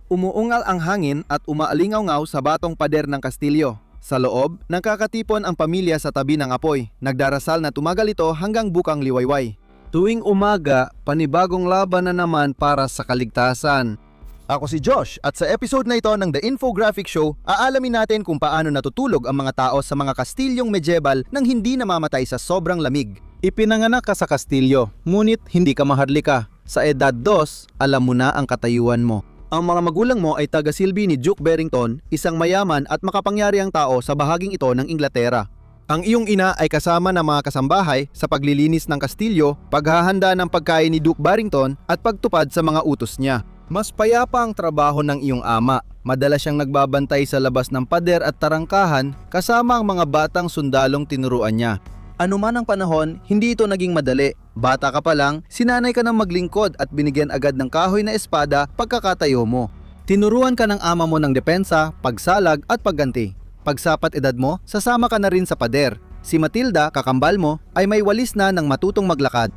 Umuungal ang hangin at umaalingaw-ngaw sa batong pader ng kastilyo. Sa loob, nagkakatipon ang pamilya sa tabi ng apoy. Nagdarasal na tumagal ito hanggang bukang liwayway. Tuwing umaga, panibagong laban na naman para sa kaligtasan. Ako si Josh at sa episode na ito ng The Infographic Show, aalamin natin kung paano natutulog ang mga tao sa mga kastilyong medieval nang hindi namamatay sa sobrang lamig. Ipinanganak ka sa kastilyo, ngunit hindi ka maharlika. Sa edad 2, alam mo na ang katayuan mo. Ang mga magulang mo ay taga-silbi ni Duke Barrington, isang mayaman at makapangyarihang tao sa bahaging ito ng Inglaterra. Ang iyong ina ay kasama ng mga kasambahay sa paglilinis ng kastilyo, paghahanda ng pagkain ni Duke Barrington at pagtupad sa mga utos niya. Mas payapa ang trabaho ng iyong ama. Madalas siyang nagbabantay sa labas ng pader at tarangkahan kasama ang mga batang sundalong tinuruan niya. Ano man ang panahon, hindi ito naging madali. Bata ka pa lang, sinanay ka ng maglingkod at binigyan agad ng kahoy na espada pagkakatayo mo. Tinuruan ka ng ama mo ng depensa, pagsalag at pagganti. Pagsapat edad mo, sasama ka na rin sa pader. Si Matilda, kakambal mo, ay may walis na ng matutong maglakad.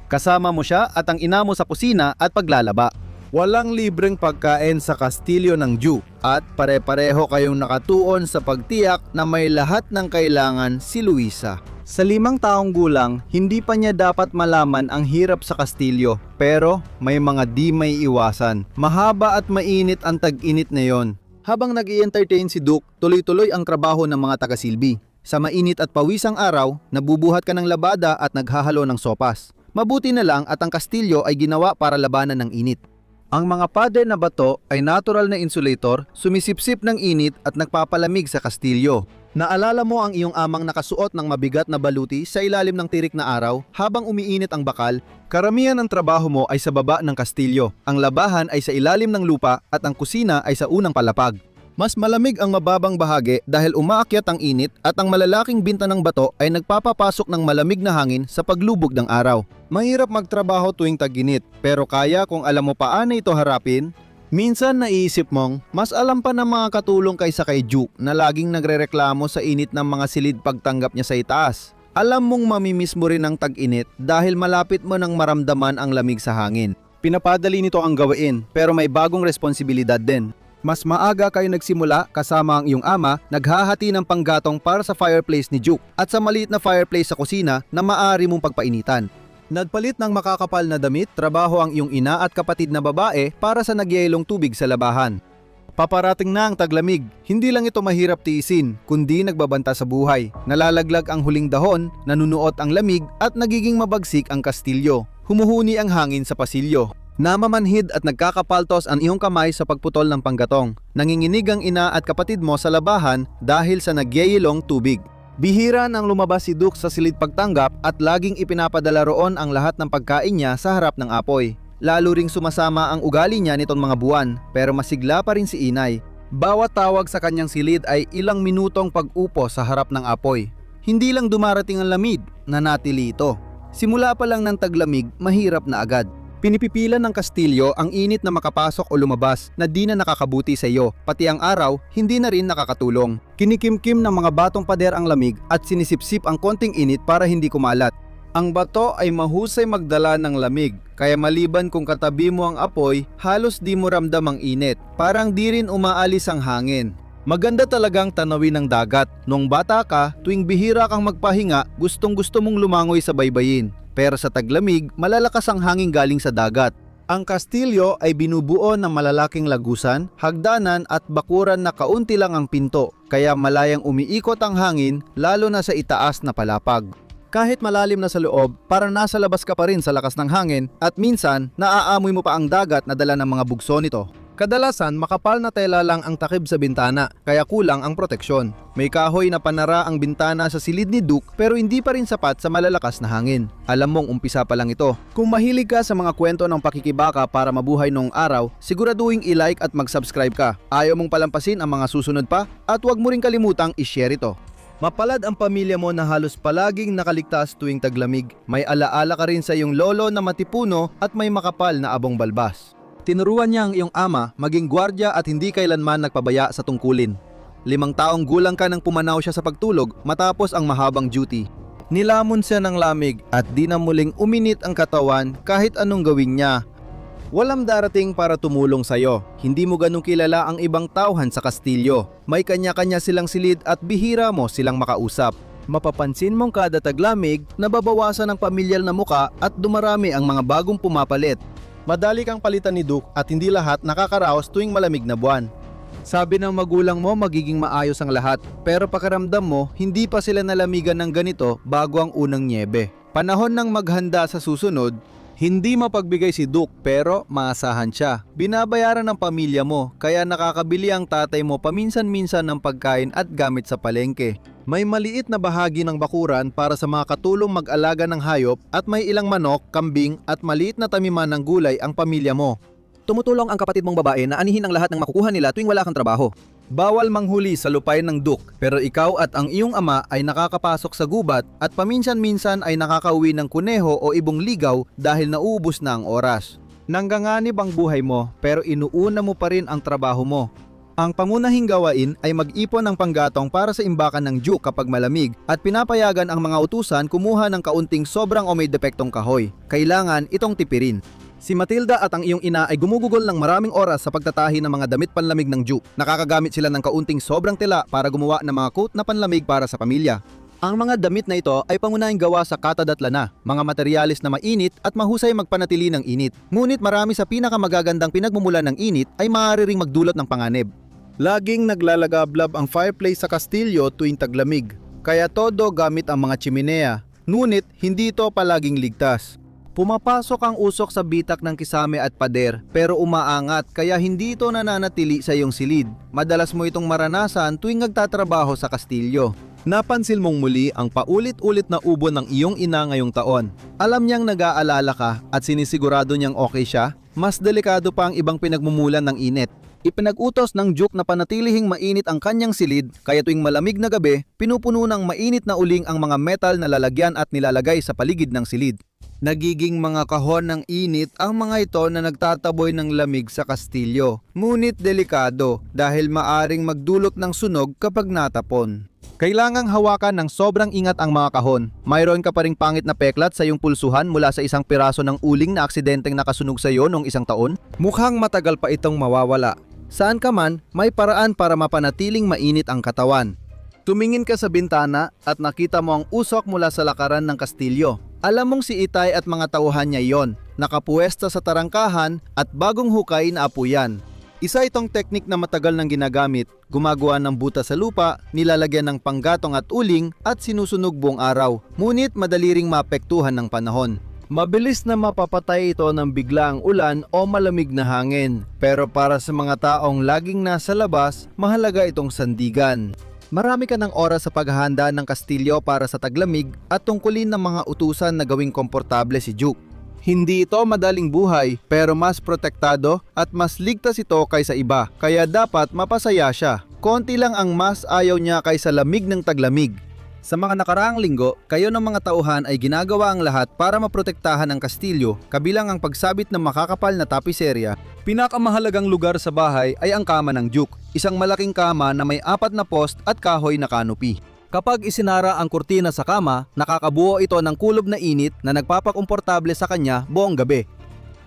Kasama mo siya at ang ina mo sa kusina at paglalaba. Walang libreng pagkain sa kastilyo ng Duke at pare-pareho kayong nakatuon sa pagtiyak na may lahat ng kailangan si Luisa. Sa 5 taong gulang, hindi pa niya dapat malaman ang hirap sa kastilyo, pero may mga di may iwasan. Mahaba at mainit ang tag-init na yon. Habang nag-i-entertain si Duke, tuloy-tuloy ang trabaho ng mga taga-silbi. Sa mainit at pawisang araw, nabubuhat ka ng labada at naghahalo ng sopas. Mabuti na lang at ang kastilyo ay ginawa para labanan ng init. Ang mga pader na bato ay natural na insulator, sumisipsip ng init at nagpapalamig sa kastilyo. Naalala mo ang iyong amang nakasuot ng mabigat na baluti sa ilalim ng tirik na araw habang umiinit ang bakal? Karamihan ng trabaho mo ay sa baba ng kastilyo. Ang labahan ay sa ilalim ng lupa at ang kusina ay sa unang palapag. Mas malamig ang mababang bahagi dahil umaakyat ang init at ang malalaking binta ng bato ay nagpapapasok ng malamig na hangin sa paglubog ng araw. Mahirap magtrabaho tuwing tag-init, pero kaya kung alam mo paano ito harapin. Minsan naiisip mong, mas alam pa ng mga katulong kaysa kay Duke na laging nagrereklamo sa init ng mga silid pagtanggap niya sa itaas. Alam mong mamimiss mo rin ang tag-init dahil malapit mo nang maramdaman ang lamig sa hangin. Pinapadali nito ang gawain, pero may bagong responsibilidad din. Mas maaga kayo nagsimula kasama ang iyong ama, naghahati ng panggatong para sa fireplace ni Duke at sa maliit na fireplace sa kusina na maaari mong pagpainitan. Nagpalit ng makakapal na damit, trabaho ang iyong ina at kapatid na babae para sa nagyayelong tubig sa labahan. Paparating na ang taglamig, hindi lang ito mahirap tiisin, kundi nagbabanta sa buhay. Nalalaglag ang huling dahon, nanunuot ang lamig at nagiging mabagsik ang kastilyo. Humuhuni ang hangin sa pasilyo. Namamanhid at nagkakapaltos ang iyong kamay sa pagputol ng panggatong. Nanginginig ang ina at kapatid mo sa labahan dahil sa nagyayelong tubig. Bihira nang lumabas si Duke sa silid pagtanggap at laging ipinapadala roon ang lahat ng pagkain niya sa harap ng apoy. Lalo ring sumasama ang ugali niya nitong mga buwan, pero masigla pa rin si inay. Bawat tawag sa kanyang silid ay ilang minutong pag-upo sa harap ng apoy. Hindi lang dumarating ang lamig, nanatili ito. Simula pa lang ng taglamig, mahirap na agad. Pinipipilan ng kastilyo ang init na makapasok o lumabas na di na nakakabuti sa iyo, pati ang araw hindi na rin nakakatulong. Kinikimkim ng mga batong pader ang lamig at sinisipsip ang konting init para hindi kumalat. Ang bato ay mahusay magdala ng lamig, kaya maliban kung katabi mo ang apoy, halos di mo ramdam ang init, parang di rin umaalis ang hangin. Maganda talagang tanawin ng dagat. Noong bata ka, tuwing bihira kang magpahinga, gustong-gusto mong lumangoy sa baybayin. Pero sa taglamig, malalakas ang hangin galing sa dagat. Ang kastilyo ay binubuo ng malalaking lagusan, hagdanan at bakuran na kaunti lang ang pinto, kaya malayang umiikot ang hangin lalo na sa itaas na palapag. Kahit malalim na sa loob, parang nasa labas ka pa rin sa lakas ng hangin at minsan naaamoy mo pa ang dagat na dala ng mga bugso nito. Kadalasan, makapal na tela lang ang takip sa bintana, kaya kulang ang proteksyon. May kahoy na panara ang bintana sa silid ni Duke pero hindi pa rin sapat sa malalakas na hangin. Alam mong umpisa pa lang ito. Kung mahilig ka sa mga kwento ng pakikibaka para mabuhay noong araw, siguraduhin i-like at mag-subscribe ka. Ayaw mong palampasin ang mga susunod pa at huwag mo rin kalimutang i-share ito. Mapalad ang pamilya mo na halos palaging nakaligtas tuwing taglamig. May alaala ka rin sa iyong lolo na matipuno at may makapal na abong balbas. Tinuruan niya ang iyong ama maging gwardya at hindi kailanman nagpabaya sa tungkulin. 5 taong gulang ka nang pumanaw siya sa pagtulog matapos ang mahabang duty. Nilamon siya ng lamig at di na muling uminit ang katawan kahit anong gawin niya. Walang darating para tumulong sa'yo. Hindi mo ganun kilala ang ibang tauhan sa kastilyo. May kanya-kanya silang silid at bihira mo silang makausap. Mapapansin mong kada taglamig, nababawasan ang pamilyal na muka at dumarami ang mga bagong pumapalit. Madali kang palitan ni Duke at hindi lahat nakakaraos tuwing malamig na buwan. Sabi ng magulang mo magiging maayos ang lahat, pero pakiramdam mo hindi pa sila nalamigan ng ganito bago ang unang nyebe. Panahon ng maghanda sa susunod. Hindi mapagbigay si Duke pero maasahan siya. Binabayaran ng pamilya mo kaya nakakabili ang tatay mo paminsan-minsan ng pagkain at gamit sa palengke. May maliit na bahagi ng bakuran para sa mga katulong mag-alaga ng hayop at may ilang manok, kambing at maliit na tamiman ng gulay ang pamilya mo. Tumutulong ang kapatid mong babae na anihin ang lahat ng makukuha nila tuwing wala kang trabaho. Bawal manghuli sa lupain ng Duke, pero ikaw at ang iyong ama ay nakakapasok sa gubat at paminsan-minsan ay nakakauwi ng kuneho o ibong ligaw dahil nauubos na ang oras. Nangganganib ang buhay mo pero inuuna mo pa rin ang trabaho mo. Ang pangunahing gawain ay mag-ipon ng panggatong para sa imbakan ng Duke kapag malamig at pinapayagan ang mga utusan kumuha ng kaunting sobrang o may depektong kahoy. Kailangan itong tipirin. Si Matilda at ang iyong ina ay gumugugol ng maraming oras sa pagtatahi ng mga damit panlamig ng Duke. Nakakagamit sila ng kaunting sobrang tela para gumawa ng mga coat na panlamig para sa pamilya. Ang mga damit na ito ay pangunahing gawa sa katad at lana, mga materyales na mainit at mahusay magpanatili ng init. Ngunit marami sa pinakamagagandang pinagmumula ng init ay maaari ring magdulot ng panganib. Laging naglalagablab ang fireplace sa kastilyo tuwing taglamig, kaya todo gamit ang mga chimenea. Ngunit hindi ito palaging ligtas. Pumapasok ang usok sa bitak ng kisame at pader pero umaangat kaya hindi ito nananatili sa iyong silid. Madalas mo itong maranasan tuwing nagtatrabaho sa kastilyo. Napansin mong muli ang paulit-ulit na ubon ng iyong ina ngayong taon. Alam niyang nag-aalala ka at sinisigurado niyang okay siya. Mas delikado pa ang ibang pinagmumulan ng init. Ipinag-utos ng Duke na panatilihing mainit ang kanyang silid kaya tuwing malamig na gabi, pinupuno ng mainit na uling ang mga metal na lalagyan at nilalagay sa paligid ng silid. Nagiging mga kahon ng init ang mga ito na nagtataboy ng lamig sa kastilyo. Ngunit delikado dahil maaring magdulot ng sunog kapag natapon. Kailangang hawakan ng sobrang ingat ang mga kahon. Mayroon ka pa ring pangit na peklat sa iyong pulsuhan mula sa isang piraso ng uling na aksidenteng nakasunog sa iyo noong isang taon? Mukhang matagal pa itong mawawala. Saan ka man, may paraan para mapanatiling mainit ang katawan. Tumingin ka sa bintana at nakita mo ang usok mula sa lakaran ng kastilyo. Alam mong si Itay at mga tauhan niya yon, nakapuwesta sa tarangkahan at bagong hukay na apuyan. Isa itong teknik na matagal nang ginagamit, gumagawa ng buta sa lupa, nilalagyan ng panggatong at uling at sinusunog buong araw. Ngunit madali ring maapektuhan ng panahon. Mabilis na mapapatay ito ng biglaang ulan o malamig na hangin. Pero para sa mga taong laging nasa labas, mahalaga itong sandigan. Marami ka ng oras sa paghahanda ng kastilyo para sa taglamig at tungkulin ng mga utusan na gawing komportable si Duke. Hindi ito madaling buhay pero mas protektado at mas ligtas ito kaysa iba kaya dapat mapasaya siya. Konti lang ang mas ayaw niya kaysa lamig ng taglamig. Sa mga nakaraang linggo, kayo ng mga tauhan ay ginagawa ang lahat para maprotektahan ang kastilyo, kabilang ang pagsabit ng makakapal na tapiserya. Pinakamahalagang lugar sa bahay ay ang kama ng Duke, isang malaking kama na may 4 na post at kahoy na kanopi. Kapag isinara ang kurtina sa kama, nakakabuo ito ng kulob na init na nagpapakomportable sa kanya buong gabi.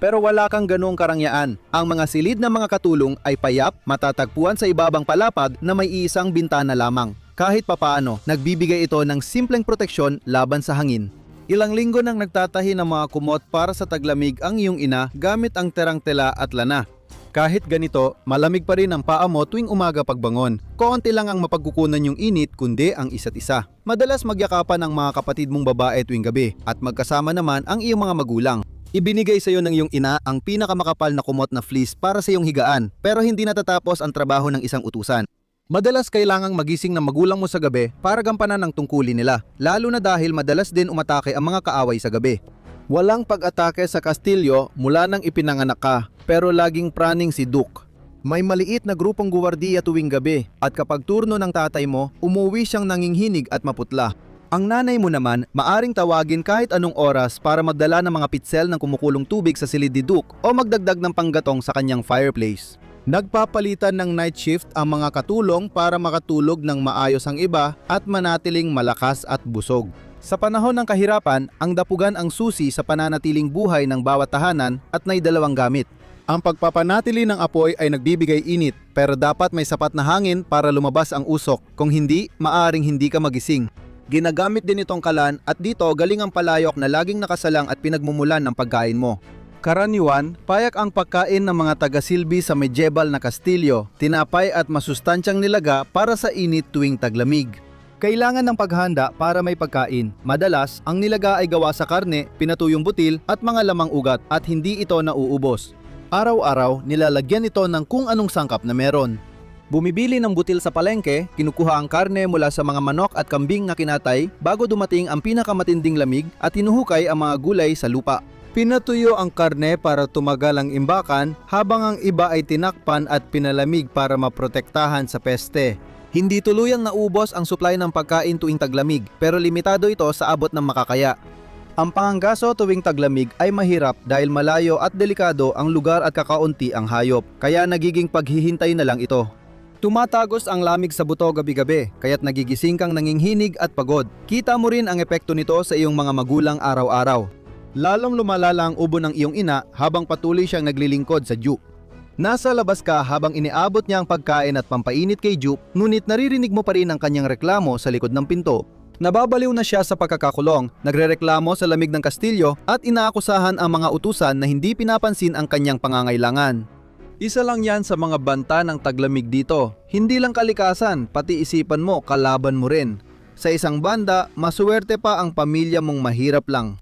Pero wala kang ganoong karangyaan. Ang mga silid ng mga katulong ay payap, matatagpuan sa ibabang palapag na may isang bintana lamang. Kahit papaano, nagbibigay ito ng simpleng proteksyon laban sa hangin. Ilang linggo nang nagtatahi ng mga kumot para sa taglamig ang iyong ina gamit ang terang tela at lana. Kahit ganito, malamig pa rin ang paa mo tuwing umaga pagbangon. Konti lang ang mapagkukunan yung init kundi ang isa't isa. Madalas magyakapan ang mga kapatid mong babae tuwing gabi at magkasama naman ang iyong mga magulang. Ibinigay sa iyo ng iyong ina ang pinakamakapal na kumot na fleece para sa iyong higaan pero hindi natatapos ang trabaho ng isang utusan. Madalas kailangang magising ng magulang mo sa gabi para gampanan ang tungkulin nila, lalo na dahil madalas din umatake ang mga kaaway sa gabi. Walang pag-atake sa kastilyo mula nang ipinanganak ka, pero laging praning si Duke. May maliit na grupong guwardiya tuwing gabi at kapag turno ng tatay mo, umuwi siyang nanginghinig at maputla. Ang nanay mo naman, maaring tawagin kahit anong oras para magdala ng mga pitsel ng kumukulong tubig sa silid ni Duke o magdagdag ng panggatong sa kanyang fireplace. Nagpapalitan ng night shift ang mga katulong para makatulog ng maayos ang iba at manatiling malakas at busog. Sa panahon ng kahirapan, ang dapugan ang susi sa pananatiling buhay ng bawat tahanan at may dalawang gamit. Ang pagpapanatili ng apoy ay nagbibigay init, pero dapat may sapat na hangin para lumabas ang usok. Kung hindi, maaring hindi ka magising. Ginagamit din itong kalan at dito galing ang palayok na laging nakasalang at pinagmumulan ng pagkain mo. Karaniwan, payak ang pagkain ng mga taga-silbi sa medieval na kastilyo, tinapay at masustansyang nilaga para sa init tuwing taglamig. Kailangan ng paghanda para may pagkain. Madalas, ang nilaga ay gawa sa karne, pinatuyong butil at mga lamang ugat at hindi ito nauubos. Araw-araw, nilalagyan ito ng kung anong sangkap na meron. Bumibili ng butil sa palengke, kinukuha ang karne mula sa mga manok at kambing na kinatay bago dumating ang pinakamatinding lamig at hinuhukay ang mga gulay sa lupa. Pinatuyo ang karne para tumagal ang imbakan habang ang iba ay tinakpan at pinalamig para maprotektahan sa peste. Hindi tuluyang naubos ang supply ng pagkain tuwing taglamig pero limitado ito sa abot ng makakaya. Ang panganggaso tuwing taglamig ay mahirap dahil malayo at delikado ang lugar at kakaunti ang hayop, kaya nagiging paghihintay na lang ito. Tumatagos ang lamig sa buto gabi-gabi, kaya't nagigising kang nanginghinig at pagod. Kita mo rin ang epekto nito sa iyong mga magulang araw-araw. Lalong lumalala ang ubo ng iyong ina habang patuloy siyang naglilingkod sa Juke. Nasa labas ka habang iniabot niya ang pagkain at pampainit kay Juke, ngunit naririnig mo pa rin ang kanyang reklamo sa likod ng pinto. Nababaliw na siya sa pagkakakulong, nagrereklamo sa lamig ng kastilyo at inaakusahan ang mga utusan na hindi pinapansin ang kanyang pangangailangan. Isa lang yan sa mga banta ng taglamig dito. Hindi lang kalikasan, pati isipan mo, kalaban mo rin. Sa isang banda, masuwerte pa ang pamilya mong mahirap lang.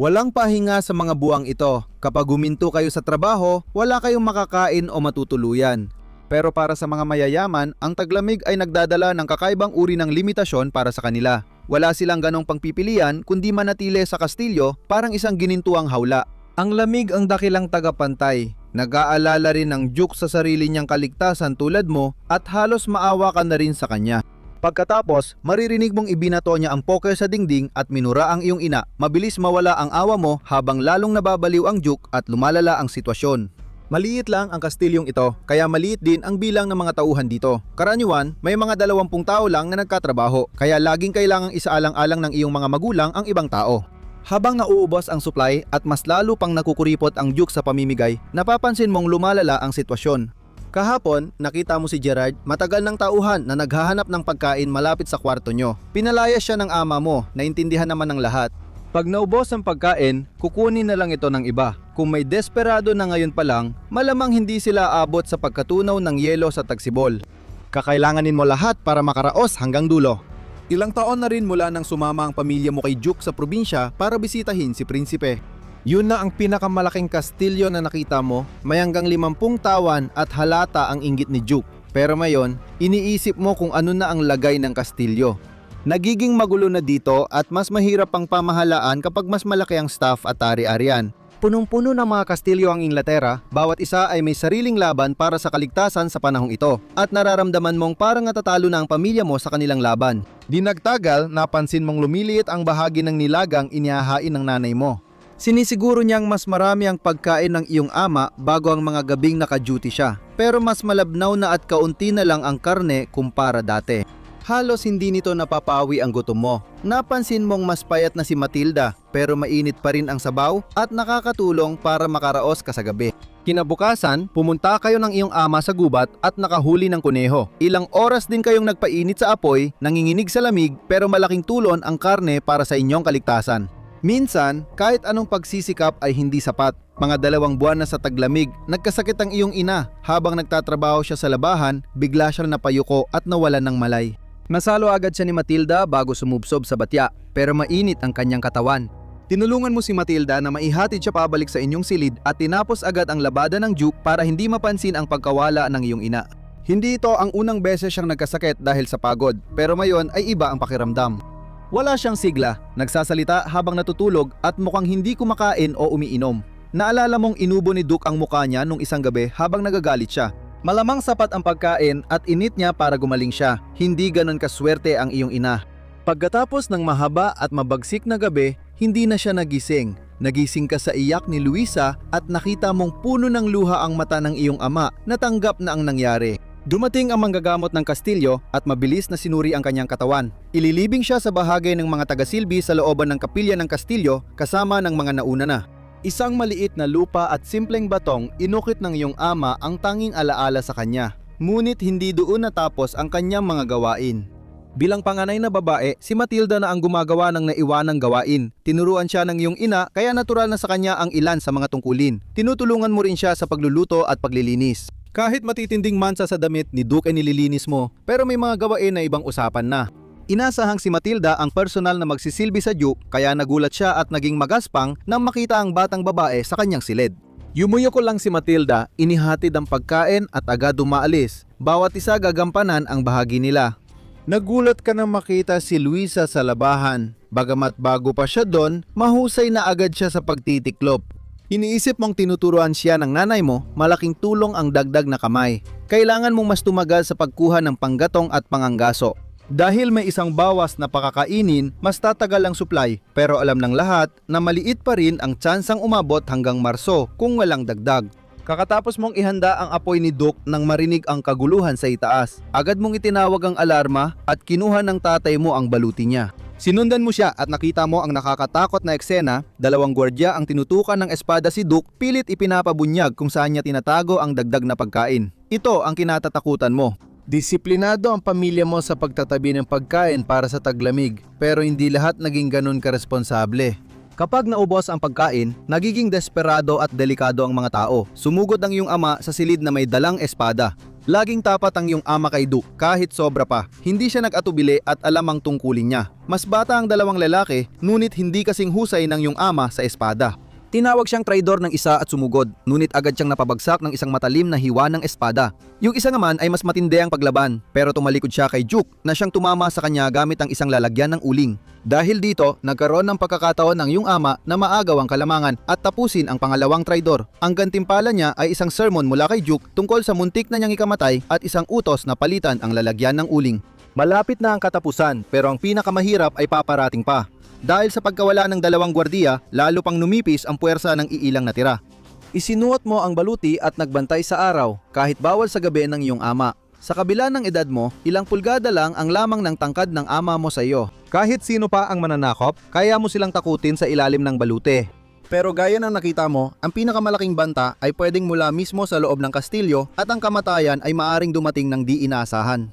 Walang pahinga sa mga buwang ito. Kapag huminto kayo sa trabaho, wala kayong makakain o matutuluyan. Pero para sa mga mayayaman, ang taglamig ay nagdadala ng kakaibang uri ng limitasyon para sa kanila. Wala silang ganong pangpipilian kundi manatili sa kastilyo parang isang ginintuang hawla. Ang lamig ang dakilang tagapantay. Nag-aalala rin ng Juke sa sarili niyang kaligtasan tulad mo at halos maawa ka na rin sa kanya. Pagkatapos, maririnig mong ibinato niya ang poker sa dingding at minura ang iyong ina. Mabilis mawala ang awa mo habang lalong nababaliw ang Juke at lumalala ang sitwasyon. Maliit lang ang kastilyong ito, kaya maliit din ang bilang ng mga tauhan dito. Karaniwan, may mga 20 tao lang na nagkatrabaho, kaya laging kailangang isaalang-alang ng iyong mga magulang ang ibang tao. Habang nauubos ang supply at mas lalo pang nakukuripot ang Juke sa pamimigay, napapansin mong lumalala ang sitwasyon. Kahapon, nakita mo si Gerard, matagal ng tauhan na naghahanap ng pagkain malapit sa kwarto nyo. Pinalaya siya ng ama mo, naintindihan naman ng lahat. Pag naubos ang pagkain, kukunin na lang ito ng iba. Kung may desperado na ngayon pa lang, malamang hindi sila abot sa pagkatunaw ng yelo sa tagsibol. Kakailanganin mo lahat para makaraos hanggang dulo. Ilang taon na rin mula nang sumama ang pamilya mo kay Juke sa probinsya para bisitahin si Prinsipe. Yun na ang pinakamalaking kastilyo na nakita mo, may hanggang 50 tawan at halata ang inggit ni Juke. Pero ngayon, iniisip mo kung ano na ang lagay ng kastilyo. Nagiging magulo na dito at mas mahirap pang pamahalaan kapag mas malaki ang staff at ari-arian. Punong-puno ng mga kastilyo ang Inglaterra, bawat isa ay may sariling laban para sa kaligtasan sa panahong ito. At nararamdaman mong parang natatalo na ang pamilya mo sa kanilang laban. Di nagtagal, napansin mong lumiliit ang bahagi ng nilagang inihahain ng nanay mo. Sinisiguro niyang mas marami ang pagkain ng iyong ama bago ang mga gabing naka-duty siya. Pero mas malabnaw na at kaunti na lang ang karne kumpara dati. Halos hindi nito napapawi ang gutom mo. Napansin mong mas payat na si Matilda pero mainit pa rin ang sabaw at nakakatulong para makaraos ka sa gabi. Kinabukasan, pumunta kayo ng iyong ama sa gubat at nakahuli ng kuneho. Ilang oras din kayong nagpainit sa apoy, nanginginig sa lamig pero malaking tulon ang karne para sa inyong kaligtasan. Minsan, kahit anong pagsisikap ay hindi sapat. Mga 2 buwan na sa taglamig, nagkasakit ang iyong ina. Habang nagtatrabaho siya sa labahan, bigla siyang napayuko at nawalan ng malay. Nasalo agad siya ni Matilda bago sumubsob sa batya, pero mainit ang kanyang katawan. Tinulungan mo si Matilda na maihatid siya pabalik sa inyong silid at tinapos agad ang labada ng Juke para hindi mapansin ang pagkawala ng iyong ina. Hindi ito ang unang beses siyang nagkasakit dahil sa pagod, pero ngayon ay iba ang pakiramdam. Wala siyang sigla, nagsasalita habang natutulog at mukhang hindi kumakain o umiinom. Naalala mong inubo ni Duke ang mukha niya nung isang gabi habang nagagalit siya. Malamang sapat ang pagkain at init niya para gumaling siya. Hindi ganon kaswerte ang iyong ina. Pagkatapos ng mahaba at mabagsik na gabi, hindi na siya nagising. Nagising ka sa iyak ni Luisa at nakita mong puno ng luha ang mata ng iyong ama na tanggap na ang nangyari. Dumating ang manggagamot ng kastilyo at mabilis na sinuri ang kanyang katawan. Ililibing siya sa bahagi ng mga taga-silbi sa looban ng kapilya ng kastilyo kasama ng mga nauna na. Isang maliit na lupa at simpleng batong inukit ng iyong ama ang tanging alaala sa kanya. Ngunit hindi doon natapos ang kanyang mga gawain. Bilang panganay na babae, si Matilda na ang gumagawa ng naiwanang gawain. Tinuruan siya ng iyong ina kaya natural na sa kanya ang ilan sa mga tungkulin. Tinutulungan mo rin siya sa pagluluto at paglilinis. Kahit matitinding mansa sa damit ni Duke ay nililinis mo, pero may mga gawain na ibang usapan na. Inasahang si Matilda ang personal na magsisilbi sa Duke kaya nagulat siya at naging magaspang nang makita ang batang babae sa kanyang silid. Yumuyoko lang si Matilda, inihatid ang pagkain at agad umaalis. Bawat isa gagampanan ang bahagi nila. Nagulat ka nang makita si Luisa sa labahan. Bagamat bago pa siya doon, mahusay na agad siya sa pagtitiklop. Iniisip mong tinuturuan siya ng nanay mo, malaking tulong ang dagdag na kamay. Kailangan mong mas tumagal sa pagkuha ng panggatong at panganggaso. Dahil may isang bawas na pakakainin, mas tatagal ang supply. Pero alam ng lahat na maliit pa rin ang tsansang umabot hanggang Marso kung walang dagdag. Kakatapos mong ihanda ang apoy ni Duke nang marinig ang kaguluhan sa itaas. Agad mong itinawag ang alarma at kinuha ng tatay mo ang baluti niya. Sinundan mo siya at nakita mo ang nakakatakot na eksena, dalawang gwardiya ang tinutukan ng espada si Duke, pilit ipinapabunyag kung saan niya tinatago ang dagdag na pagkain. Ito ang kinatatakutan mo. Disiplinado ang pamilya mo sa pagtatabi ng pagkain para sa taglamig, pero hindi lahat naging ganun karesponsable. Kapag naubos ang pagkain, nagiging desperado at delikado ang mga tao. Sumugod ang iyong ama sa silid na may dalang espada. Laging tapat ang iyong ama kay Duke kahit sobra pa. Hindi siya nag-atubili at alam ang tungkulin niya. Mas bata ang dalawang lalaki, ngunit hindi kasing husay ng iyong ama sa espada. Tinawag siyang traidor ng isa at sumugod, ngunit agad siyang napabagsak ng isang matalim na hiwa ng espada. Yung isa naman ay mas matindi ang paglaban, pero tumalikod siya kay Duke na siyang tumama sa kanya gamit ang isang lalagyan ng uling. Dahil dito, nagkaroon ng pagkakataon ng iyong ama na maagaw ang kalamangan at tapusin ang pangalawang traidor. Ang gantimpala niya ay isang sermon mula kay Duke tungkol sa muntik na niyang ikamatay at isang utos na palitan ang lalagyan ng uling. Malapit na ang katapusan, pero ang pinakamahirap ay paparating pa. Dahil sa pagkawala ng dalawang gwardiya, lalo pang numipis ang puwersa ng iilang natira. Isinuot mo ang baluti at nagbantay sa araw, kahit bawal sa gabi ng iyong ama. Sa kabila ng edad mo, ilang pulgada lang ang lamang ng tangkad ng ama mo sa iyo. Kahit sino pa ang mananakop, kaya mo silang takutin sa ilalim ng balute. Pero gaya ng nakita mo, ang pinakamalaking banta ay pwedeng mula mismo sa loob ng kastilyo at ang kamatayan ay maaring dumating ng di inaasahan.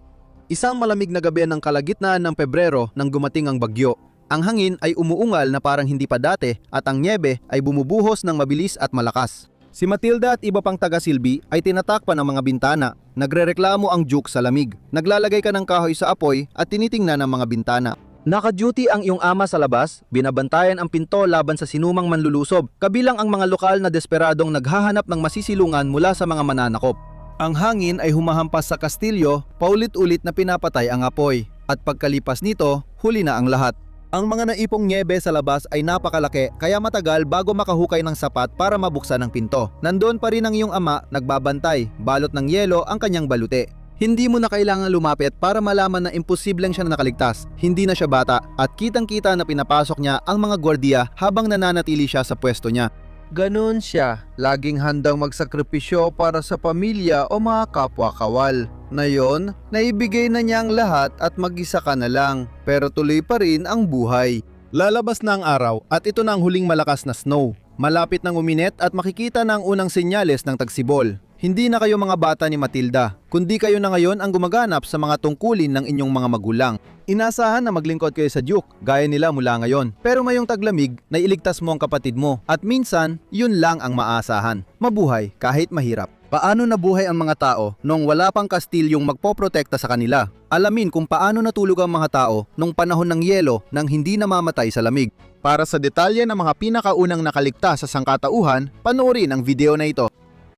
Isang malamig na gabi ng kalagitnaan ng Pebrero nang gumating ang bagyo. Ang hangin ay umuungal na parang hindi pa dati at ang nyebe ay bumubuhos ng mabilis at malakas. Si Matilda at iba pang taga-silbi ay tinatakpan ang mga bintana. Nagrereklamo ang Duke sa lamig. Naglalagay ka ng kahoy sa apoy at tinitingnan ang mga bintana. Naka-duty ang iyong ama sa labas, binabantayan ang pinto laban sa sinumang manlulusob, kabilang ang mga lokal na desperadong naghahanap ng masisilungan mula sa mga mananakop. Ang hangin ay humahampas sa kastilyo, paulit-ulit na pinapatay ang apoy, at pagkalipas nito, huli na ang lahat. Ang mga naipong nyebe sa labas ay napakalaki kaya matagal bago makahukay ng sapat para mabuksan ang pinto. Nandoon pa rin ang iyong ama nagbabantay, balot ng yelo ang kanyang balute. Hindi mo na kailangan lumapit para malaman na imposibleng siya na nakaligtas. Hindi na siya bata at kitang-kita na pinapasok niya ang mga gwardiya habang nananatili siya sa pwesto niya. Ganon siya, laging handang magsakripisyo para sa pamilya o mga kapwa-kawal. Ngayon, naibigay na niya ang lahat at mag-isa ka na lang, pero tuloy pa rin ang buhay. Lalabas na ang araw at ito na ang huling malakas na snow. Malapit nang uminit at makikita na ang unang senyales ng tagsibol. Hindi na kayo mga bata ni Matilda, kundi kayo na ngayon ang gumaganap sa mga tungkulin ng inyong mga magulang. Inasahan na maglingkod kayo sa Duke, gaya nila mula ngayon. Pero mayong taglamig, nailigtas mo ang kapatid mo. At minsan, yun lang ang maasahan. Mabuhay kahit mahirap. Paano nabuhay ang mga tao nung wala pang kastilyong magpoprotekta sa kanila? Alamin kung paano natulog ang mga tao nung panahon ng yelo nang hindi namamatay sa lamig. Para sa detalye ng mga pinakaunang nakaligtas sa sangkatauhan, panoorin ang video na ito.